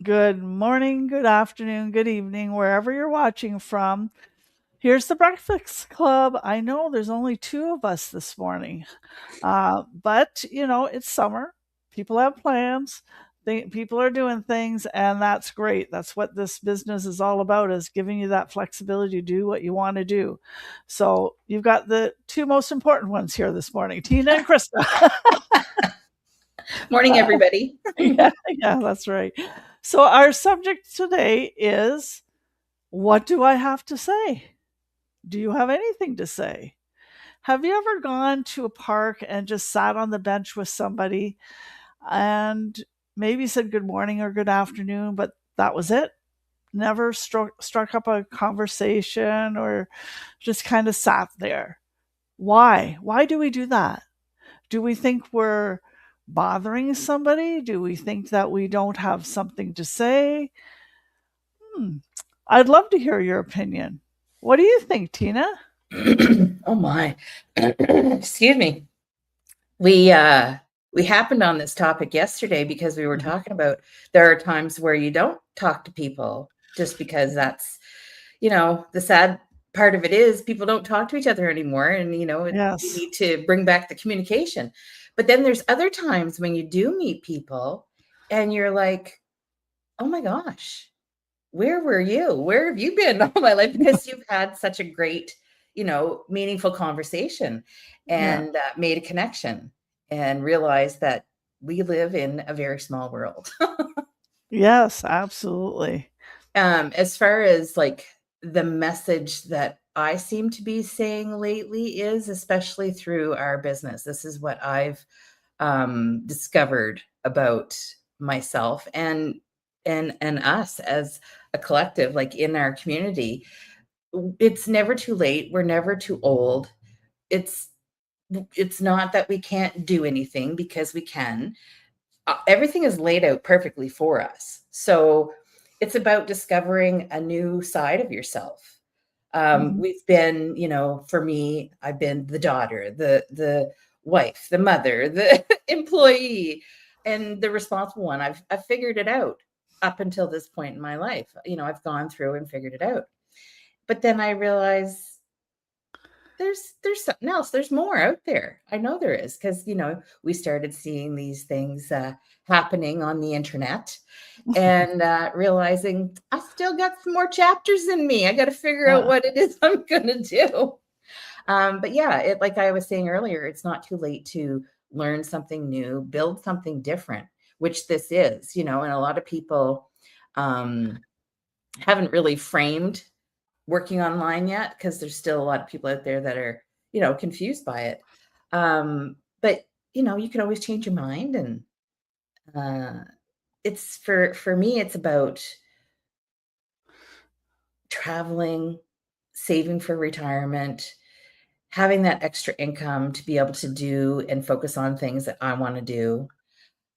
Good morning, good afternoon, good evening, wherever you're watching from. Here's the Breakfast Club. I know there's only two of us this morning, but it's summer. People have plans. People are doing things, and that's great. That's what this business is all about: is giving you that flexibility to do what you want to do. So you've got the two most important ones here this morning, Tina and Krista. Morning, everybody. Yeah, yeah, that's right. So our subject today is, what do I have to say? Do you have anything to say? Have you ever gone to a park and just sat on the bench with somebody and maybe said good morning or good afternoon, but that was it? Never struck up a conversation or just kind of sat there. Why? Why do we do that? Do we think we're bothering somebody? Do we think that we don't have something to say? Hmm. I'd love to hear your opinion. What do you think, Tina? Oh my. Excuse me. We happened on this topic yesterday because we were Mhm. talking about there are times where you don't talk to people just because the sad part of it is people don't talk to each other anymore and we Yes. need to bring back the communication. But then there's other times when you do meet people and you're like, "Oh my gosh, where were you? Where have you been all my life?" Because you've had such a great, meaningful conversation Yeah. and made a connection and realized that we live in a very small world. Yes, absolutely. As far as like the message that I seem to be saying lately is, especially through our business, this is what I've discovered about myself and us as a collective, like in our community. It's never too late. We're never too old. It's it's not that we can't do anything, because we can. Everything is laid out perfectly for us. So it's about discovering a new side of yourself. Mhm. We've been, for me, I've been the daughter, the wife, the mother, the employee, and the responsible one. I've figured it out up until this point in my life. I've gone through and figured it out. But then I realize there's something else. There's more out there. I know there is, because we started seeing these things happening on the internet, and realizing I still got some more chapters in me. I got to figure out Yeah, what it is I'm gonna do. But yeah, it, like I was saying earlier, it's not too late to learn something new, build something different, which this is. And a lot of people um, haven't really framed working online yet, because there's still a lot of people out there that are, confused by it. But you can always change your mind, and uh, it's for me, it's about traveling, saving for retirement, having that extra income to be able to do and focus on things that I want to do.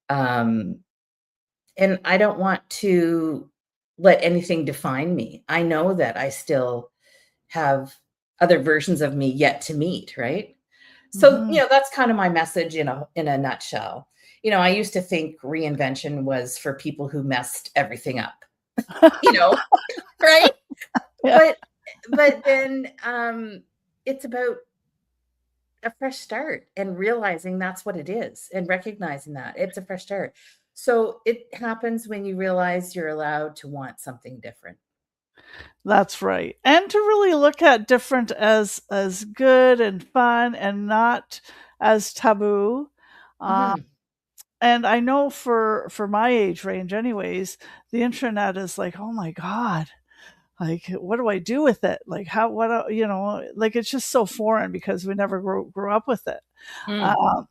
Um, and I don't want to let anything define me. I know that I still have other versions of me yet to meet, right? So, mhm. that's kind of my message in a nutshell. I used to think reinvention was for people who messed everything up, you know, right? Yeah, But then it's about a fresh start and realizing that's what it is, and recognizing that it's a fresh start. So it happens when you realize you're allowed to want something different. that's right. And to really look at different as good and fun and not as taboo. Uh, Mhm. and I know for my age range anyways, the internet is like, "Oh my god, like, what do I do with it?" Like, how what like, it's just so foreign because we never grew up with it. Mm. Um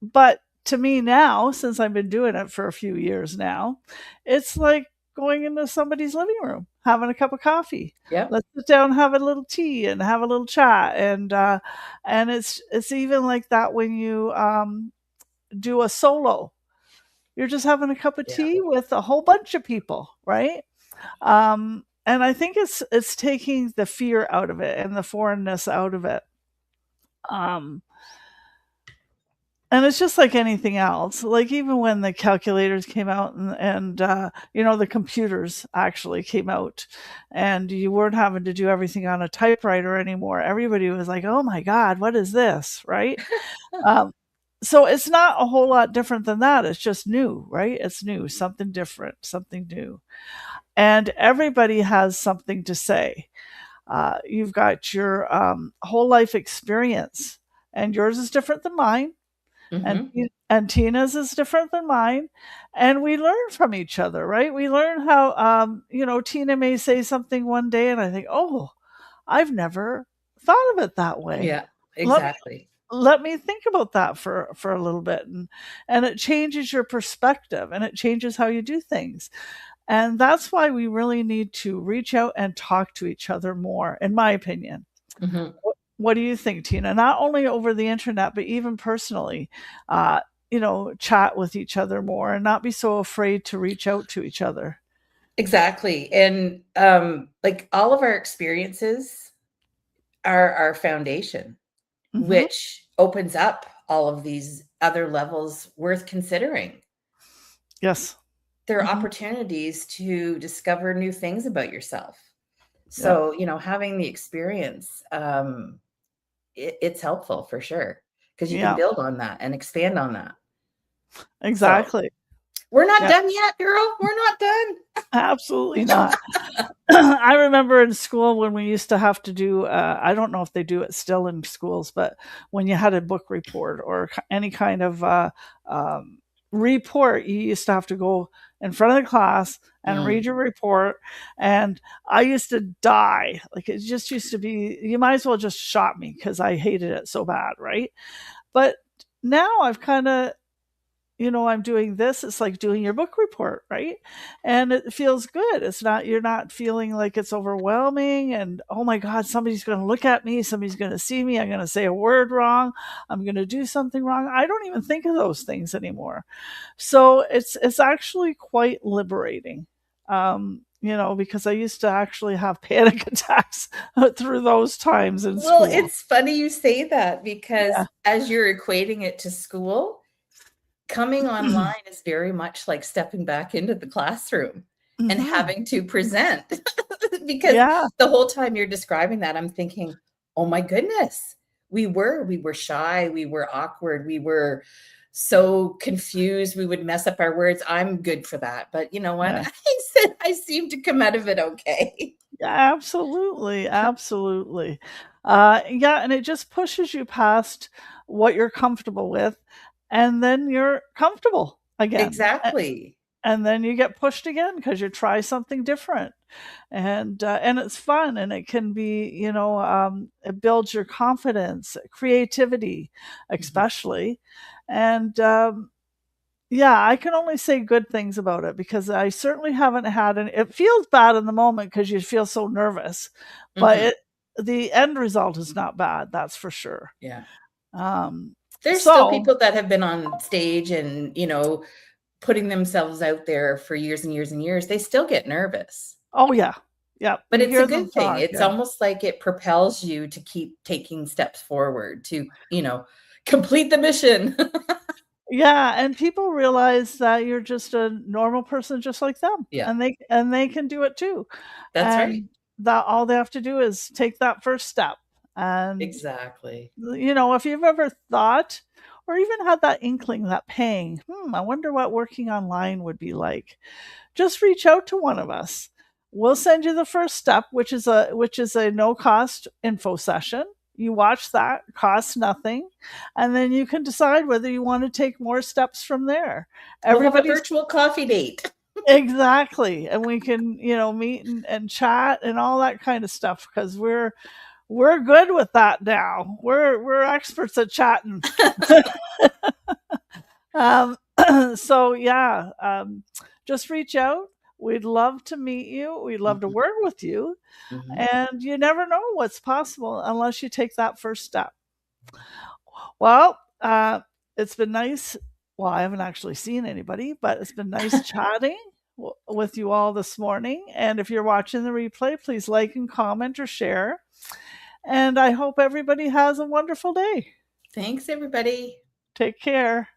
But to me now, since I've been doing it for a few years now, it's like going into somebody's living room, having a cup of coffee. Yep. Let's sit down, have a little tea, and have a little chat. And it's even like that when you do a solo. You're just having a cup of Yeah. tea with a whole bunch of people, right? And I think it's taking the fear out of it and the foreignness out of it. Um, And it's just like anything else. Like even when the calculators came out and the computers actually came out, and you weren't having to do everything on a typewriter anymore. Everybody was like, "Oh my God, what is this?" Right? Um, so it's not a whole lot different than that. It's just new, right? It's new, something different, something new, and everybody has something to say. You've got your whole life experience, and yours is different than mine, and Hmm. and Tina's is different than mine, and we learn from each other, right? We learn how Tina may say something one day, and I think, oh, I've never thought of it that way. Yeah, Let me exactly. let me think about that for a little bit, and it changes your perspective, and it changes how you do things. And that's why we really need to reach out and talk to each other more, in my opinion. Hmm. What do you think, Tina? Not only over the internet, but even personally, uh, chat with each other more and not be so afraid to reach out to each other. Exactly. And like all of our experiences are our foundation, Hmm. which opens up all of these other levels worth considering. Yes. There are Hmm. opportunities to discover new things about yourself. Yeah. So, having the experience, it's helpful for sure because you can Yeah. build on that and expand on that. So, Exactly. we're not Yeah. done yet, girl. We're not done. Absolutely not. I remember in school when we used to have to do, I don't know if they do it still in schools, but when you had a book report or any kind of um, report, you used to have to go in front of the class and read Mm, your report. And I used to die. Like it just used to be, you might as well just shot me because I hated it so bad, right? But now I've kind of I'm doing this. It's like doing your book report, right? And it feels good. You're not feeling like it's overwhelming and, oh my God, somebody's going to look at me. Somebody's going to see me. I'm going to say a word wrong. I'm going to do something wrong. I don't even think of those things anymore. So it's actually quite liberating. Because I used to actually have panic attacks through those times in well, school. it's funny you say that Yeah. because as you're equating it to school, coming online is very much like stepping back into the classroom and Hmm. having to present because Yeah. the whole time you're describing that, I'm thinking, oh my goodness, we were shy, we were awkward, we were so confused, we would mess up our words. I'm good for that, but you know what? Yeah. I seem to come out of it okay. Yeah, absolutely, absolutely. Yeah, and it just pushes you past what you're comfortable with, and then you're comfortable again, Exactly. and then you get pushed again because you try something different, and it's fun, and it can be, it builds your confidence, creativity, Mhm. especially, and yeah, I can only say good things about it because I certainly haven't had any. It feels bad in the moment because you feel so nervous, but Mhm. the end result is not bad. That's for sure. Yeah. Um, There's still so, people that have been on stage and, putting themselves out there for years and years and years. They still get nervous, oh yeah, yeah, but you it's a hear them good thing. talk. It's Yeah, almost like it propels you to keep taking steps forward to, complete the mission. yeah, and people realize that you're just a normal person, just like them, Yeah, and they can do it too, that's right. and that all they have to do is take that first step, and Exactly. if you've ever thought or even had that inkling, that pang, I wonder what working online would be like. Just reach out to one of us. We'll send you the first step, which is a no cost info session. You watch that, costs nothing, and then you can decide whether you want to take more steps from there. We'll have a Everybody's virtual coffee date. exactly, and we can meet and chat and all that kind of stuff because we're good with that now. We're experts at chatting. Um, so yeah, just reach out. We'd love to meet you. We'd love to Mhm, work with you. mhm. And you never know what's possible unless you take that first step. Well, it's been nice. Well, I haven't actually seen anybody, but it's been nice chatting with you all this morning. And if you're watching the replay, please like and comment or share. And I hope everybody has a wonderful day. Thanks, everybody. Take care.